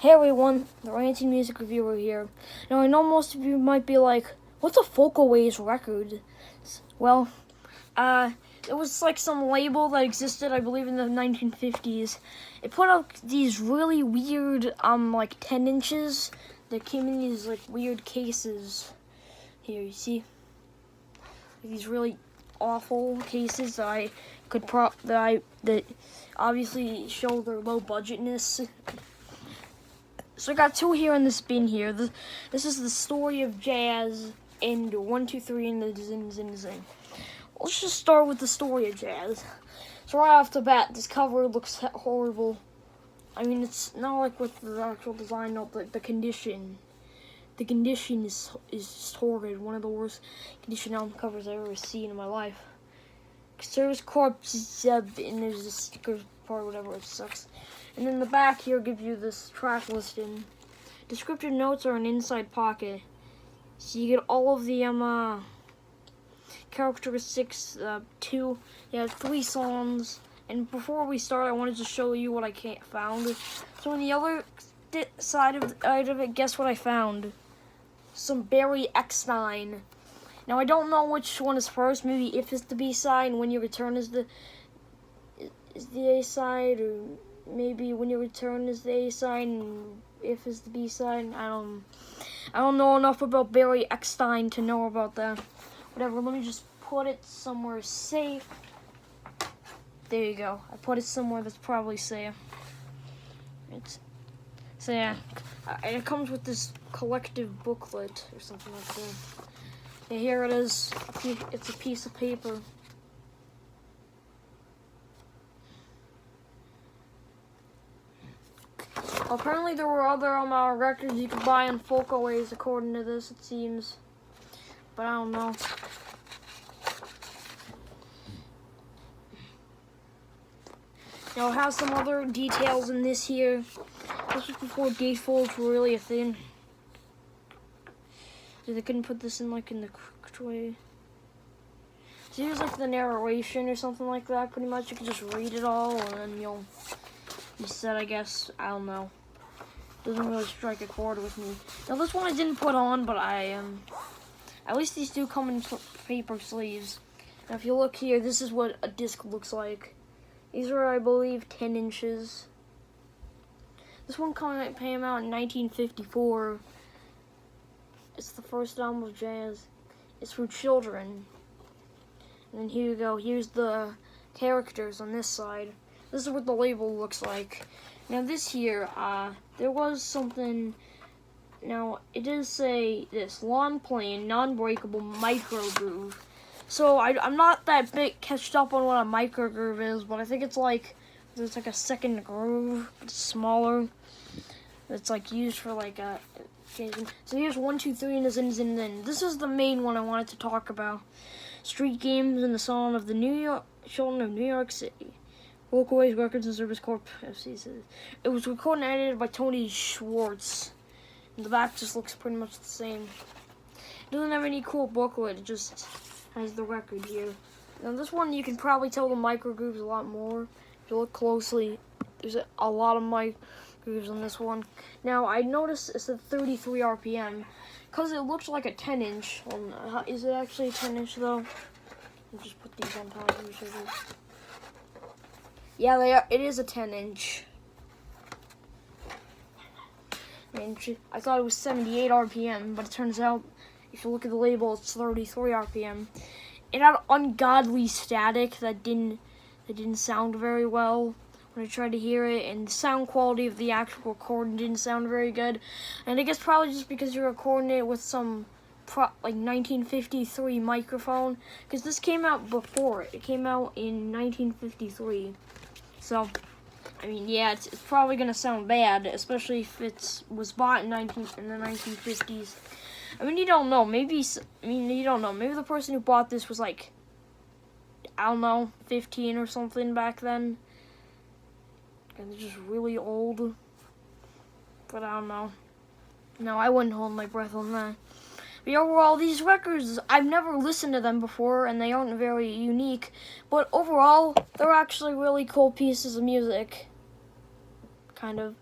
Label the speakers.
Speaker 1: Hey everyone, the ranting music reviewer here. Now I know most of you might be like, what's a Folkaways record? Well, it was like some label that existed, I believe, in the 1950s. It put out these really weird, like 10 inches that came in these like weird cases. Here, you see? These really awful cases that that obviously show their low budgetness. So I got two here in this bin here. This is the story of jazz and 1, 2, 3 and the zin zin zin. Let's just start with the story of jazz. So right off the bat, this cover looks horrible. I mean, it's not like with the actual design, no, but the condition. The condition is just horrid. One of the worst condition album covers I've ever seen in my life. Service Corpse, and there's a sticker part, whatever, it sucks. And then the back here gives you this track listing. Descriptive notes are an inside pocket. So you get all of the characteristics, 3 songs. And before we start, I wanted to show you what I found. So on the other side of it, guess what I found? Some Barry Eckstein. Now I don't know which one is first. Maybe If is the B side and When You Return is the A side, or maybe When You Return is the A side and If is the B side. I don't know enough about Barry Eckstein to know about that. Whatever. Let me just put it somewhere safe. There you go. I put it somewhere that's probably safe. So yeah, it comes with this collective booklet or something like that. Yeah, here it is. It's a piece of paper. Apparently there were other records you could buy on Folkaways, according to this, it seems. But I don't know. Now it has some other details in this here. This was before gatefolds were really a thing. So they couldn't put this in like in the correct way. So here's like the narration or something like that. Pretty much you can just read it all and then you'll be set, I guess. I don't know. Doesn't really strike a chord with me. Now this one I didn't put on, but at least these do come in paper sleeves. Now if you look here, this is what a disc looks like. These are, I believe, 10 inches. This one came out in 1954. It's the first album of jazz. It's for children. And then here you go. Here's the characters on this side. This is what the label looks like. Now this here, there was something. Now it does say this: long plane, non-breakable micro groove. So I'm not that big catched up on what a micro groove is, but I think it's like there's like a second groove, but it's smaller. It's like used for like a. So here's 1, 2, 3 and the zin zin zin. This is the main one I wanted to talk about. Street Games and the Song of the Children of New York City. Folkaways Records and Service Corp. FC. It was recorded and edited by Tony Schwartz. And the back just looks pretty much the same. It doesn't have any cool booklet. It just has the record here. Now this one you can probably tell the micro grooves a lot more. If you look closely, there's a lot of micro grooves on this one. Now I noticed it's at 33 RPM because it looks like a 10 inch. Is it actually a 10 inch though? I'll just put these on top of each other. Yeah, they are. It is a 10 inch. I thought it was 78 RPM, but it turns out if you look at the label, it's 33 RPM. It had ungodly static that didn't sound very well when I tried to hear it, and the sound quality of the actual recording didn't sound very good. And I guess probably just because you're recording it with some like 1953 microphone, because this came out before it. It came out in 1953. So, I mean, yeah, it's probably gonna sound bad, especially if it was bought in the 1950s. I mean, you don't know. Maybe the person who bought this was like, I don't know, 15 or something back then. And they're just really old. But I don't know. No, I wouldn't hold my breath on that. But overall, these records, I've never listened to them before, and they aren't very unique. But overall, they're actually really cool pieces of music. Kind of.